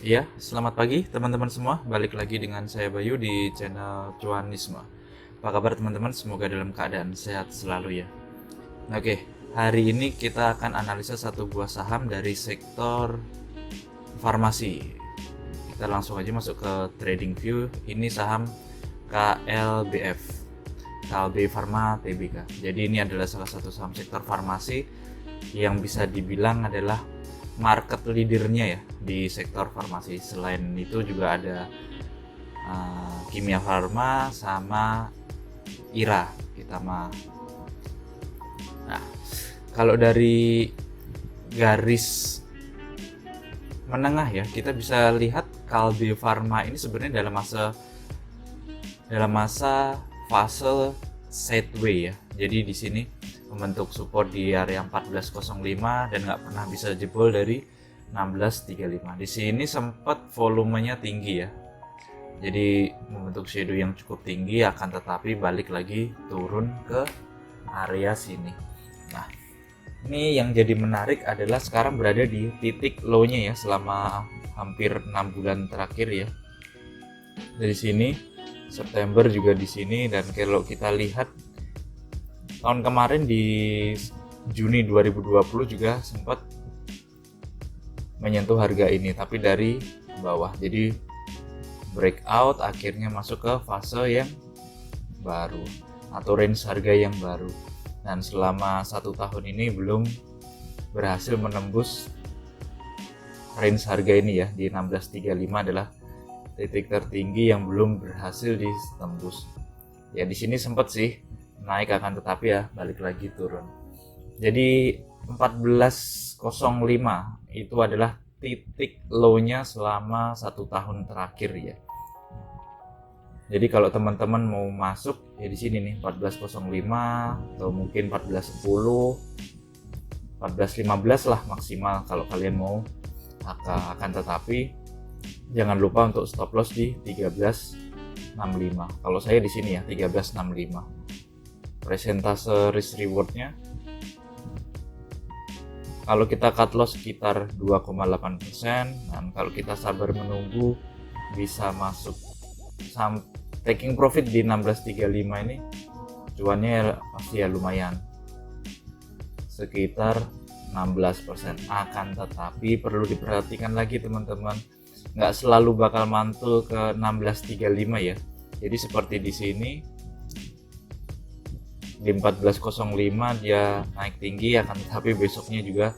Ya, selamat pagi teman-teman semua. Balik lagi dengan saya Bayu di channel Cuanisme. Apa kabar teman-teman? Semoga dalam keadaan sehat selalu ya. Oke, hari ini kita akan analisa satu buah saham dari sektor farmasi. Kita langsung aja masuk ke trading view. Ini saham KLBF, KLB Pharma Tbk. Jadi ini adalah salah satu saham sektor farmasi yang bisa dibilang adalah market leadernya ya di sektor farmasi. Selain itu juga ada Kimia Farma sama Ira Kitama. Nah, kalau dari garis menengah ya, kita bisa lihat Kalbe Pharma ini sebenarnya dalam masa fase sideways ya. Jadi di sini membentuk support di area 14.05 dan nggak pernah bisa jebol dari 16.35. Di sini sempat volumenya tinggi ya. Jadi membentuk shadow yang cukup tinggi, akan tetapi balik lagi turun ke area sini. Nah, ini yang jadi menarik adalah sekarang berada di titik low-nya ya selama hampir 6 bulan terakhir ya. Dari sini September juga di sini, dan kalau kita lihat tahun kemarin di Juni 2020 juga sempat menyentuh harga ini tapi dari bawah. Jadi breakout akhirnya masuk ke fase yang baru atau range harga yang baru, dan selama 1 tahun ini belum berhasil menembus range harga ini ya. Di 16.35 adalah titik tertinggi yang belum berhasil ditembus. Ya di sini sempat sih naik, akan tetapi ya balik lagi turun. Jadi 14.05 itu adalah titik low-nya selama 1 tahun terakhir ya. Jadi kalau teman-teman mau masuk ya di sini nih 14.05 atau mungkin 14.10, 14.15 lah maksimal kalau kalian mau akan tetapi jangan lupa untuk stop loss di 13.65. Kalau saya di sini ya 13.65. Persentase risk rewardnya kalau kita cut loss sekitar 2,8%, dan kalau kita sabar menunggu bisa masuk taking profit di 16.35 ini, cuannya pasti ya lumayan sekitar 16%. Akan tetapi perlu diperhatikan lagi teman-teman, nggak selalu bakal mantul ke 16.35 ya. Jadi seperti di sini di 14.05 dia naik tinggi, akan tetapi besoknya juga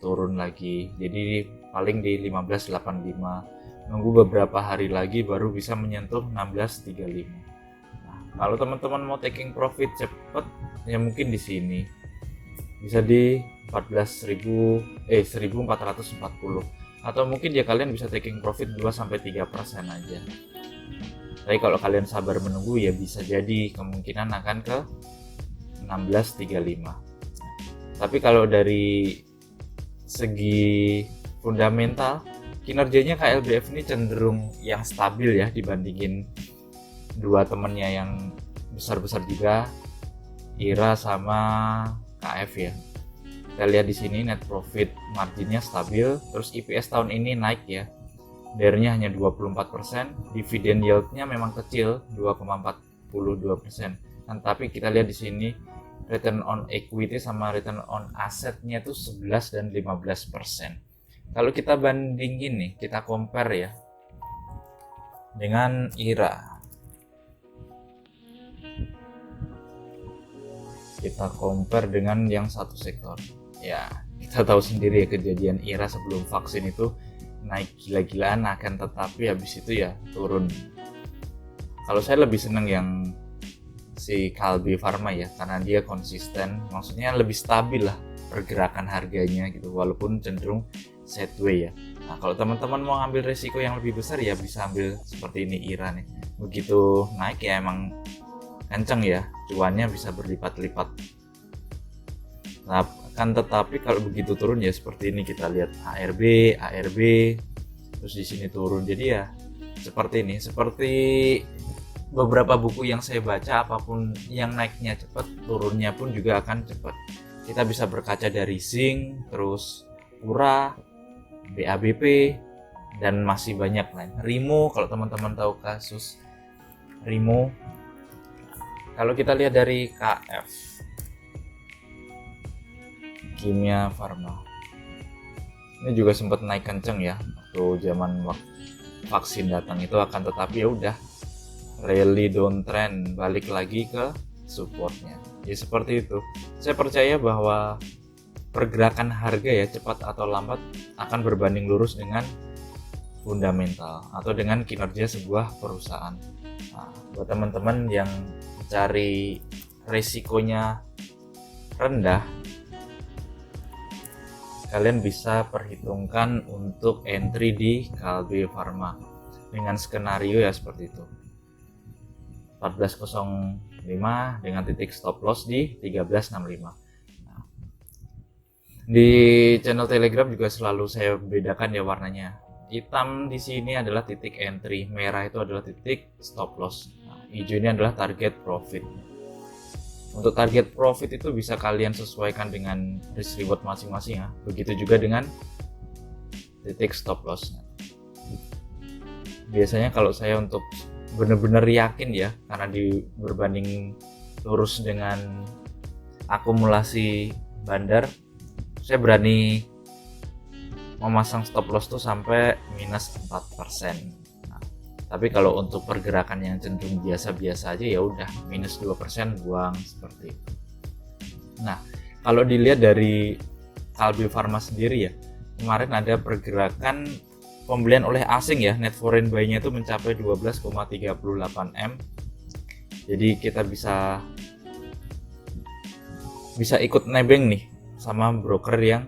turun lagi. Jadi paling di 15.85, nunggu beberapa hari lagi baru bisa menyentuh 16.35. Nah, kalau teman-teman mau taking profit cepet ya mungkin di sini bisa di 14.440, atau mungkin ya kalian bisa taking profit 2-3% aja. Tapi kalau kalian sabar menunggu ya bisa jadi kemungkinan akan ke 16.35. Tapi kalau dari segi fundamental kinerjanya KLBF ini cenderung yang stabil ya dibandingin dua temennya yang besar-besar juga, Ira sama KF ya. Kita lihat di sini net profit marginnya stabil, terus EPS tahun ini naik ya. DER-nya hanya 24%, dividen yield-nya memang kecil 2,42%. Nah, tapi kita lihat di sini return on equity sama return on asset-nya tuh 11 dan 15%. Kalau kita bandingin nih, kita compare ya dengan Ira. Kita compare dengan yang satu sektor. Ya, kita tahu sendiri ya kejadian Ira sebelum vaksin itu naik gila-gilaan, akan tetapi habis itu ya turun. Kalau saya lebih seneng yang si Kalbe Pharma ya, karena dia konsisten, maksudnya lebih stabil lah pergerakan harganya gitu, walaupun cenderung sideways ya. Nah, kalau teman-teman mau ambil resiko yang lebih besar ya bisa ambil seperti ini Ira nih. Begitu naik ya emang kenceng ya, cuannya bisa berlipat-lipat. Nah, kan tetapi kalau begitu turun ya seperti ini, kita lihat ARB, terus di sini turun. Jadi ya seperti ini, seperti beberapa buku yang saya baca, apapun yang naiknya cepat, turunnya pun juga akan cepat. Kita bisa berkaca dari Zinc, terus Pura, BABP, dan masih banyak lain. Rimo, kalau teman-teman tahu kasus Rimo, kalau kita lihat dari KF Kimia Farma, ini juga sempat naik kenceng ya waktu zaman vaksin datang itu, akan tetapi ya udah rally downtrend, balik lagi ke supportnya. Ya seperti itu. Saya percaya bahwa pergerakan harga ya cepat atau lambat akan berbanding lurus dengan fundamental atau dengan kinerja sebuah perusahaan. Nah, buat teman-teman yang mencari resikonya rendah, kalian bisa perhitungkan untuk entry di Kalbe Farma dengan skenario ya seperti itu. 14.05 dengan titik stop loss di 13.65. Nah, di channel Telegram juga selalu saya bedakan ya warnanya. Hitam di sini adalah titik entry, merah itu adalah titik stop loss. Nah, hijau ini adalah target profit. Untuk target profit itu bisa kalian sesuaikan dengan risk reward masing-masing ya. Begitu juga dengan titik stop loss. Biasanya kalau saya untuk benar-benar yakin ya, karena berbanding lurus dengan akumulasi bandar, saya berani memasang stop loss tuh sampai minus 4%. Tapi kalau untuk pergerakan yang cenderung biasa-biasa aja ya udah minus 2% buang seperti itu. Nah, kalau dilihat dari Kalbe Farma sendiri ya, kemarin ada pergerakan pembelian oleh asing ya, net foreign buy-nya itu mencapai 12,38 M. Jadi kita bisa ikut nebeng nih sama broker yang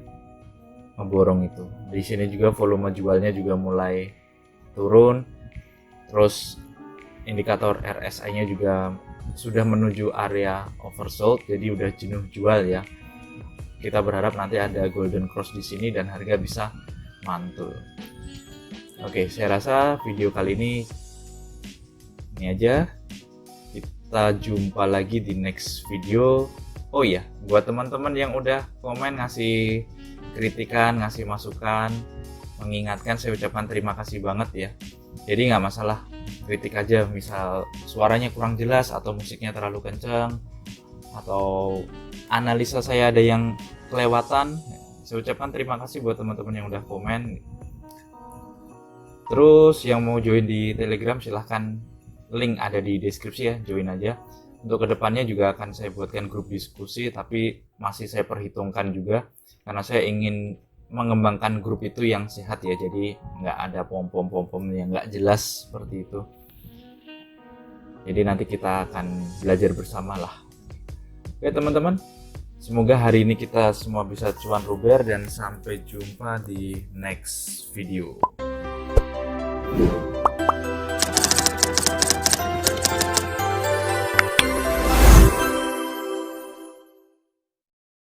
ngeborong itu. Di sini juga volume jualnya juga mulai turun. Terus indikator RSI-nya juga sudah menuju area oversold, jadi udah jenuh jual ya. Kita berharap nanti ada golden cross di sini dan harga bisa mantul. Oke, saya rasa video kali ini aja. Kita jumpa lagi di next video. Oh iya, buat teman-teman yang udah komen, ngasih kritikan, ngasih masukan, mengingatkan, saya ucapkan terima kasih banget ya. Jadi nggak masalah, kritik aja, misal suaranya kurang jelas atau musiknya terlalu kencang atau analisa saya ada yang kelewatan, saya ucapkan terima kasih buat teman-teman yang udah komen. Terus yang mau join di Telegram silahkan, link ada di deskripsi ya, join aja. Untuk kedepannya juga akan saya buatkan grup diskusi, tapi masih saya perhitungkan juga karena saya ingin mengembangkan grup itu yang sehat ya, jadi nggak ada pom-pom yang nggak jelas seperti itu. Jadi nanti kita akan belajar bersama lah. Oke teman-teman, semoga hari ini kita semua bisa cuan ruber dan sampai jumpa di next video.